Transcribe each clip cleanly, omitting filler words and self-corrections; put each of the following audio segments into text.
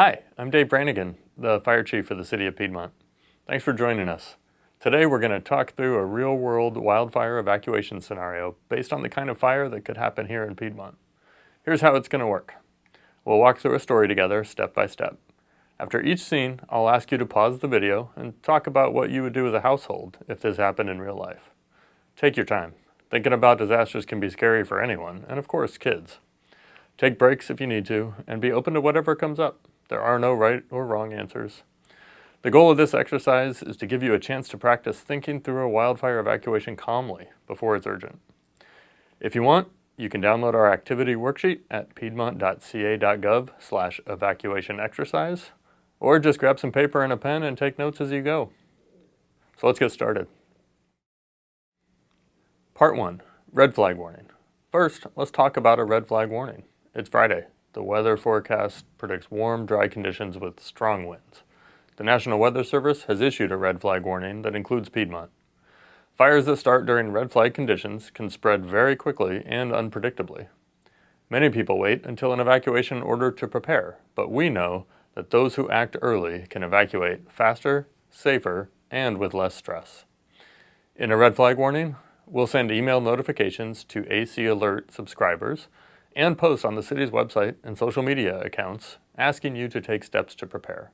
Hi, I'm Dave Brannigan, the Fire Chief for the City of Piedmont. Thanks for joining us. Today we're going to talk through a real-world wildfire evacuation scenario based on the kind of fire that could happen here in Piedmont. Here's how it's going to work. We'll walk through a story together, step by step. After each scene, I'll ask you to pause the video and talk about what you would do as a household if this happened in real life. Take your time. Thinking about disasters can be scary for anyone, and of course, kids. Take breaks if you need to, and be open to whatever comes up. There are no right or wrong answers. The goal of this exercise is to give you a chance to practice thinking through a wildfire evacuation calmly before it's urgent. If you want, you can download our activity worksheet at piedmont.ca.gov/evacuation exercise, or just grab some paper and a pen and take notes as you go. So let's get started. Part 1, red flag warning. First, let's talk about a red flag warning. It's Friday. The weather forecast predicts warm, dry conditions with strong winds. The National Weather Service has issued a red flag warning that includes Piedmont. Fires that start during red flag conditions can spread very quickly and unpredictably. Many people wait until an evacuation order to prepare, but we know that those who act early can evacuate faster, safer, and with less stress. In a red flag warning, we'll send email notifications to AC Alert subscribers and post on the city's website and social media accounts asking you to take steps to prepare.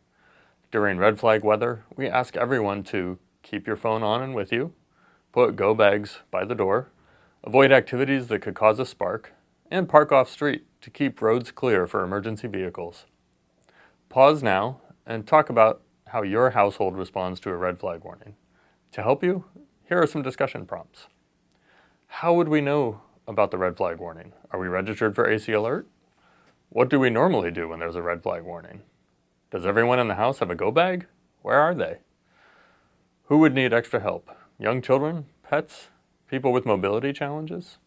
During red flag weather, we ask everyone to keep your phone on and with you, put go bags by the door, avoid activities that could cause a spark, and park off-street to keep roads clear for emergency vehicles. Pause now and talk about how your household responds to a red flag warning. To help you, here are some discussion prompts. How would we know about the red flag warning? Are we registered for AC Alert? What do we normally do when there's a red flag warning? Does everyone in the house have a go bag? Where are they? Who would need extra help? Young children? Pets? People with mobility challenges?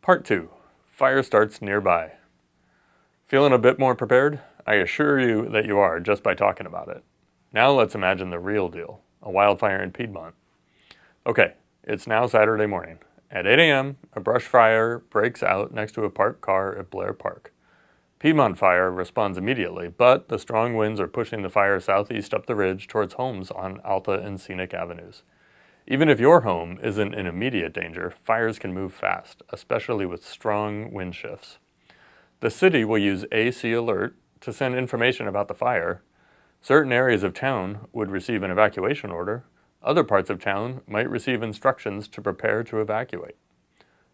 Part 2. Fire starts nearby. Feeling a bit more prepared? I assure you that you are just by talking about it. Now let's imagine the real deal, a wildfire in Piedmont. Okay, it's now Saturday morning. At 8 a.m., a brush fire breaks out next to a parked car at Blair Park. Piedmont Fire responds immediately, but the strong winds are pushing the fire southeast up the ridge towards homes on Alta and Scenic Avenues. Even if your home isn't in immediate danger, fires can move fast, especially with strong wind shifts. The city will use AC Alert to send information about the fire. Certain areas of town would receive an evacuation order. Other parts of town might receive instructions to prepare to evacuate.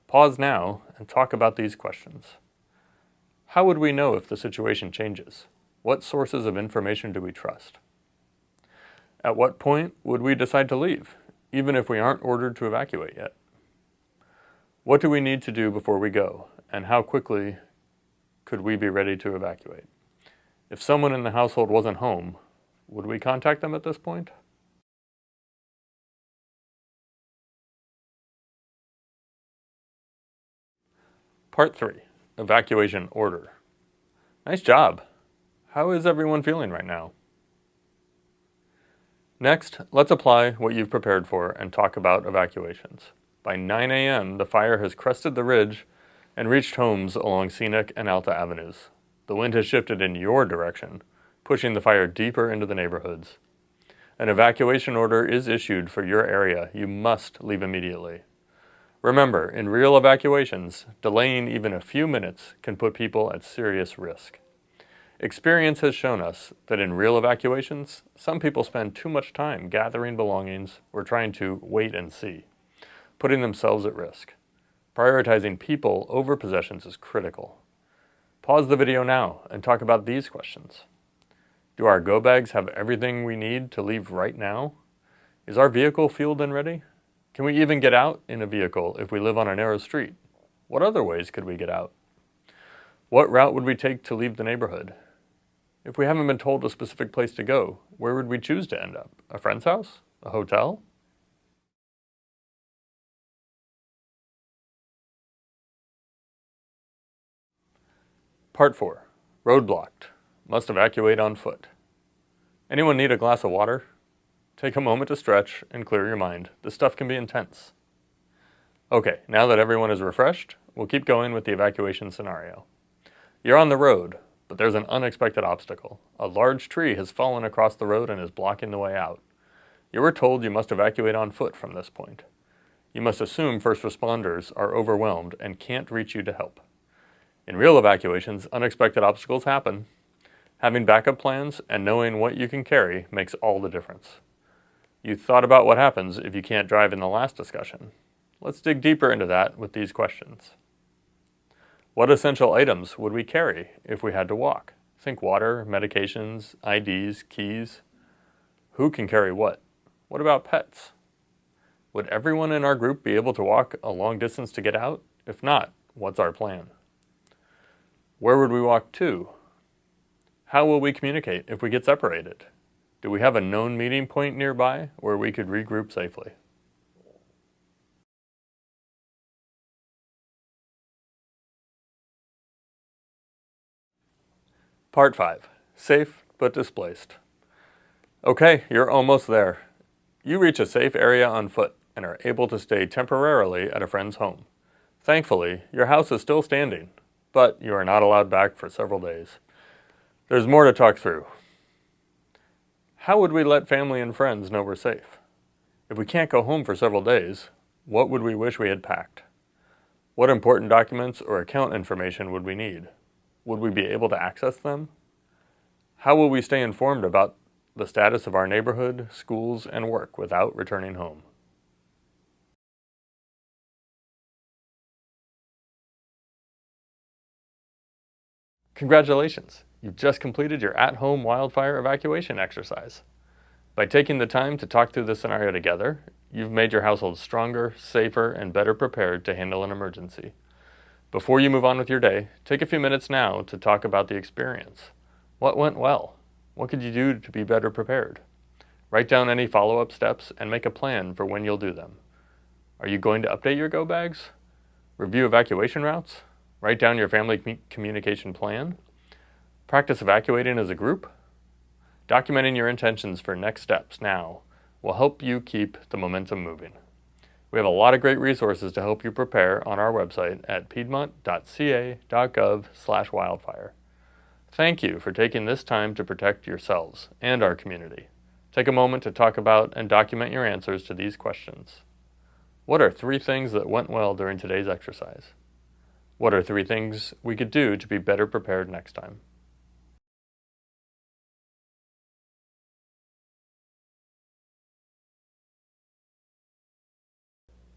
Pause now and talk about these questions. How would we know if the situation changes? What sources of information do we trust? At what point would we decide to leave, even if we aren't ordered to evacuate yet? What do we need to do before we go, and how quickly could we be ready to evacuate? If someone in the household wasn't home, would we contact them at this point? Part 3, evacuation order. Nice job. How is everyone feeling right now? Next, let's apply what you've prepared for and talk about evacuations. By 9 a.m., the fire has crested the ridge and reached homes along Scenic and Alta Avenues. The wind has shifted in your direction, pushing the fire deeper into the neighborhoods. An evacuation order is issued for your area. You must leave immediately. Remember, in real evacuations, delaying even a few minutes can put people at serious risk. Experience has shown us that in real evacuations, some people spend too much time gathering belongings or trying to wait and see, putting themselves at risk. Prioritizing people over possessions is critical. Pause the video now and talk about these questions. Do our go bags have everything we need to leave right now? Is our vehicle fueled and ready? Can we even get out in a vehicle if we live on a narrow street? What other ways could we get out? What route would we take to leave the neighborhood? If we haven't been told a specific place to go, where would we choose to end up? A friend's house? A hotel? Part 4. Roadblocked. Must evacuate on foot. Anyone need a glass of water? Take a moment to stretch and clear your mind. This stuff can be intense. Okay, now that everyone is refreshed, we'll keep going with the evacuation scenario. You're on the road, but there's an unexpected obstacle. A large tree has fallen across the road and is blocking the way out. You were told you must evacuate on foot from this point. You must assume first responders are overwhelmed and can't reach you to help. In real evacuations, unexpected obstacles happen. Having backup plans and knowing what you can carry makes all the difference. You thought about what happens if you can't drive in the last discussion. Let's dig deeper into that with these questions. What essential items would we carry if we had to walk? Think water, medications, IDs, keys. Who can carry what? What about pets? Would everyone in our group be able to walk a long distance to get out? If not, what's our plan? Where would we walk to? How will we communicate if we get separated? Do we have a known meeting point nearby where we could regroup safely? Part 5. Safe but displaced. Okay, you're almost there. You reach a safe area on foot and are able to stay temporarily at a friend's home. Thankfully, your house is still standing, but you are not allowed back for several days. There's more to talk through. How would we let family and friends know we're safe? If we can't go home for several days, what would we wish we had packed? What important documents or account information would we need? Would we be able to access them? How will we stay informed about the status of our neighborhood, schools, and work without returning home? Congratulations! You've just completed your at-home wildfire evacuation exercise. By taking the time to talk through the scenario together, you've made your household stronger, safer, and better prepared to handle an emergency. Before you move on with your day, take a few minutes now to talk about the experience. What went well? What could you do to be better prepared? Write down any follow-up steps and make a plan for when you'll do them. Are you going to update your go bags? Review evacuation routes? Write down your family communication plan? Practice evacuating as a group? Documenting your intentions for next steps now will help you keep the momentum moving. We have a lot of great resources to help you prepare on our website at piedmont.ca.gov/wildfire. Thank you for taking this time to protect yourselves and our community. Take a moment to talk about and document your answers to these questions. What are 3 things that went well during today's exercise? What are 3 things we could do to be better prepared next time?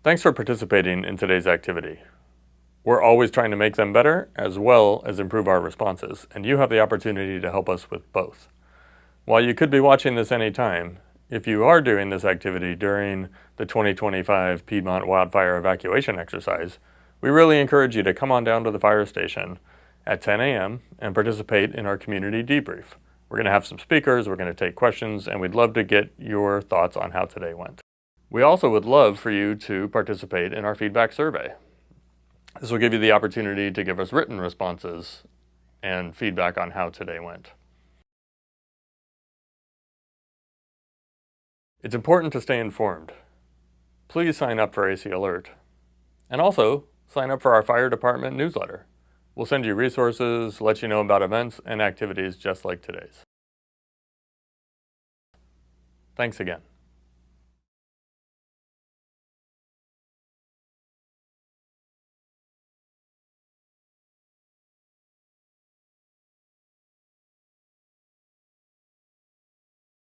Thanks for participating in today's activity. We're always trying to make them better as well as improve our responses, and you have the opportunity to help us with both. While you could be watching this anytime, if you are doing this activity during the 2025 Piedmont Wildfire Evacuation exercise, we really encourage you to come on down to the fire station at 10 a.m. and participate in our community debrief. We're going to have some speakers, we're going to take questions, and we'd love to get your thoughts on how today went. We also would love for you to participate in our feedback survey. This will give you the opportunity to give us written responses and feedback on how today went. It's important to stay informed. Please sign up for AC Alert. And also, sign up for our fire department newsletter. We'll send you resources, let you know about events and activities just like today's. Thanks again.